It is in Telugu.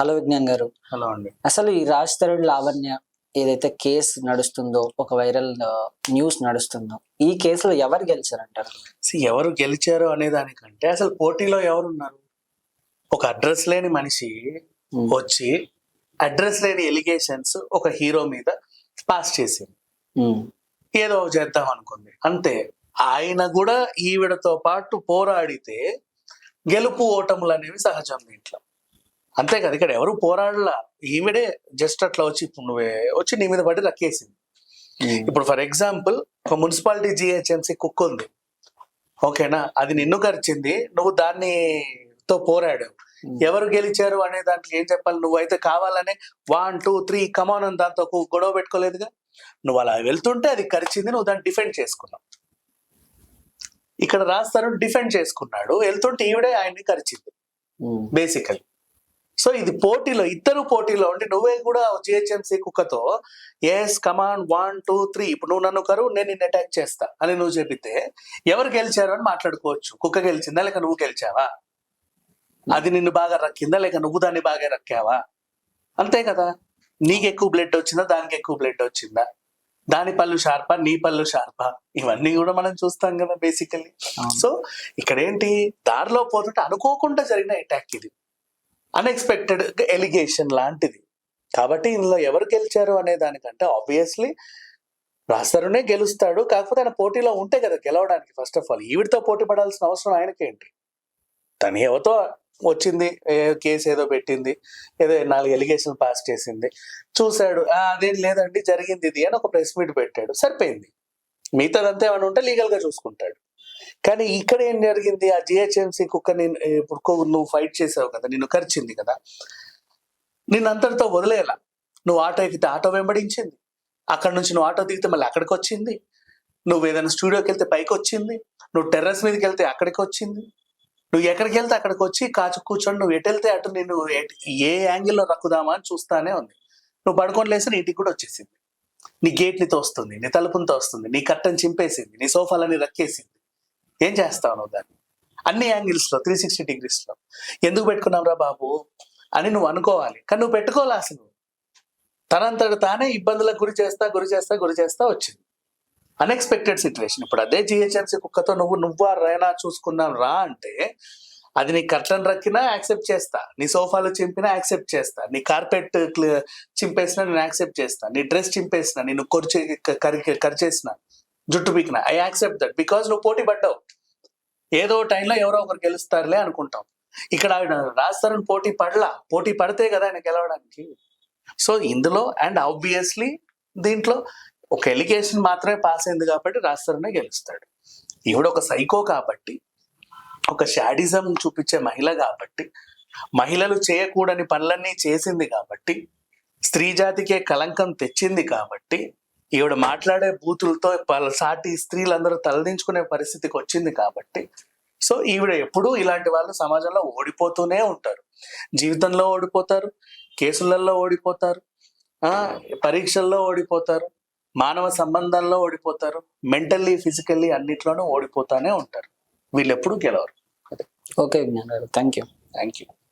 హలో విజ్ఞాన్ గారు. హలో అండి. అసలు ఈ రాజ్ తరుణ్ లావణ్య ఏదైతే కేసు నడుస్తుందో, ఒక వైరల్ న్యూస్ నడుస్తుందో, ఈ కేసులో ఎవరు గెలిచారంటారు? ఎవరు గెలిచారు అనే దానికంటే అసలు పోటీలో ఎవరున్నారు? ఒక అడ్రస్ లేని మనిషి వచ్చి అడ్రస్ లేని ఎలిగేషన్స్ ఒక హీరో మీద పాస్ చేసింది. ఏదో చేద్దాం అనుకుంది అంతే. ఆయన కూడా ఈవిడతో పాటు పోరాడితే గెలుపు ఓటములు అనేవి సహజం దీంట్లో, అంతే కదా. ఇక్కడ ఎవరు పోరాడలా, ఈవిడే జస్ట్ అట్లా వచ్చి నువ్వే వచ్చి నీ మీద పడి రక్కేసింది. ఇప్పుడు ఫర్ ఎగ్జాంపుల్ ఒక మున్సిపాలిటీ జిహెచ్ఎంసీ కుక్ ఉంది, ఓకేనా, అది నిన్ను కరిచింది, నువ్వు దానితో పోరాడావు. ఎవరు గెలిచారు అనే దాంట్లో ఏం చెప్పాలి? నువ్వైతే కావాలనే 1 2 3 కమాన్ అని దాంతో గొడవ పెట్టుకోలేదుగా. నువ్వు అలా వెళ్తుంటే అది కరిచింది, నువ్వు దాన్ని డిఫెండ్ చేసుకున్నావు. ఇక్కడ రాస్తారు డిఫెండ్ చేసుకున్నాడు, వెళ్తుంటే ఈవిడే ఆయన్ని కరిచింది బేసికలీ. సో ఇది పోటీలో, ఇద్దరు పోటీలో ఉండి నువ్వే కూడా జిహెచ్ఎంసీ కుక్కతో ఎస్ కమాన్ 1 2 3 ఇప్పుడు నువ్వు నన్ను కరు, నేను నిన్ను అటాక్ చేస్తా అని నువ్వు చెబితే ఎవరు గెలిచారు అని మాట్లాడుకోవచ్చు. కుక్క గెలిచిందా లేక నువ్వు గెలిచావా? అది నిన్ను బాగా రక్కిందా లేక నువ్వు దాన్ని బాగా రక్కావా? అంతే కదా. నీకు ఎక్కువ బ్లడ్ వచ్చిందా దానికి ఎక్కువ బ్లడ్ వచ్చిందా? దాని పళ్ళు షార్పా నీ పళ్ళు షార్పా? ఇవన్నీ కూడా మనం చూస్తాం కదా బేసికల్లీ. సో ఇక్కడ ఏంటి, దారిలో పోతుంటే అనుకోకుండా జరిగిన అటాక్, ఇది అన్ఎక్స్పెక్టెడ్ ఎలిగేషన్ లాంటిది. కాబట్టి ఇందులో ఎవరు గెలిచారు అనే దానికంటే ఆబ్వియస్లీ రాస్తారునే గెలుస్తాడు. కాకపోతే ఆయన పోటీలో ఉంటే కదా గెలవడానికి. ఫస్ట్ ఆఫ్ ఆల్ ఈవిడితో పోటీ పడాల్సిన అవసరం ఆయనకేంటి? తను ఎవరితో వచ్చింది, కేసు ఏదో పెట్టింది, ఏదో 4 ఎలిగేషన్ పాస్ చేసింది, చూశాడు, అదేం లేదండి జరిగింది ఇది అని ఒక ప్రెస్ మీట్ పెట్టాడు, సరిపోయింది. మిగతాదంతా ఏమైనా ఉంటే లీగల్ గా చూసుకుంటాడు. కానీ ఇక్కడ ఏం జరిగింది, ఆ జిహెచ్ఎంసీ కుక్కని ఇప్పుడు నువ్వు ఫైట్ చేసావు కదా, నిన్ను కరిచింది కదా, నిన్ను అంతటితో వదిలేలా. నువ్వు ఆటో ఎక్కితే ఆటో వెంబడించింది, అక్కడ నుంచి నువ్వు ఆటో దిగితే మళ్ళీ అక్కడికి వచ్చింది, నువ్వు ఏదైనా స్టూడియోకి వెళ్తే పైకి వచ్చింది, నువ్వు టెర్రస్ మీదకి వెళ్తే అక్కడికి వచ్చింది, నువ్వు ఎక్కడికి వెళ్తే అక్కడికి వచ్చి కాచు కూర్చొని నువ్వు ఎటు వెళ్తే అటు నేను ఏ యాంగిల్లో రక్కుదామా అని చూస్తానే ఉంది. నువ్వు పడుకొని లేసి నీ ఇంటికి కూడా వచ్చేసింది, నీ గేట్ని తోస్తుంది, నీ తలుపుని తోస్తుంది, నీ కట్టని చింపేసింది, నీ సోఫాలని రక్కేసింది. ఏం చేస్తావు నువ్వు దాన్ని? అన్ని యాంగిల్స్ లో 360 degrees లో ఎందుకు పెట్టుకున్నావురా బాబు అని నువ్వు అనుకోవాలి. కానీ నువ్వు పెట్టుకోవాలి. అసలు తనంతట తానే ఇబ్బందులకు గురి చేస్తా వచ్చింది. Unexpected situation. ఇప్పుడు అదే జిహెచ్ఎంసీ కుక్కతో నువ్వు రైనా చూసుకున్నావు రా అంటే అది నీ కర్టన్ రక్కినా యాక్సెప్ట్ చేస్తా, నీ సోఫాలు చింపినా యాక్సెప్ట్ చేస్తా, నీ కార్పెట్ చింపేసినా నేను యాక్సెప్ట్ చేస్తా, నీ డ్రెస్ చింపేసినా, నిన్ను కరిచేసిన, జుట్టు పీకినా, ఐ యాక్సెప్ట్ దట్. బికాజ్ నువ్వు పోటీ పడ్డావు. ఏదో టైంలో ఎవరో ఒకరు గెలుస్తారులే అనుకుంటాం. ఇక్కడ ఆవిడ రాస్తారని పోటీ పడితే కదా ఆయన గెలవడానికి. సో ఇందులో అండ్ ఆబ్వియస్లీ దీంట్లో ఒక ఎలిగేషన్ మాత్రమే పాస్ అయింది కాబట్టి రాస్తారనే గెలుస్తాడు. ఈవిడ ఒక సైకో కాబట్టి, ఒక షాడిజం చూపించే మహిళ కాబట్టి, మహిళలు చేయకూడని పనులన్నీ చేసింది కాబట్టి, స్త్రీ జాతికే కలంకం తెచ్చింది కాబట్టి, ఈవిడ మాట్లాడే బూతులతో సాటి స్త్రీలందరూ తలదించుకునే పరిస్థితికి వచ్చింది కాబట్టి, సో ఈవిడ ఎప్పుడూ ఇలాంటి వాళ్ళు సమాజంలో ఓడిపోతూనే ఉంటారు. జీవితంలో ఓడిపోతారు, కేసులలో ఓడిపోతారు, పరీక్షల్లో ఓడిపోతారు, మానవ సంబంధాల్లో ఓడిపోతారు, మెంటల్లీ ఫిజికల్లీ అన్నిట్లోనూ ఓడిపోతానే ఉంటారు. వీళ్ళు ఎప్పుడు గెలవరు. ఓకే విజ్ఞాన్ గారు, థ్యాంక్ యూ.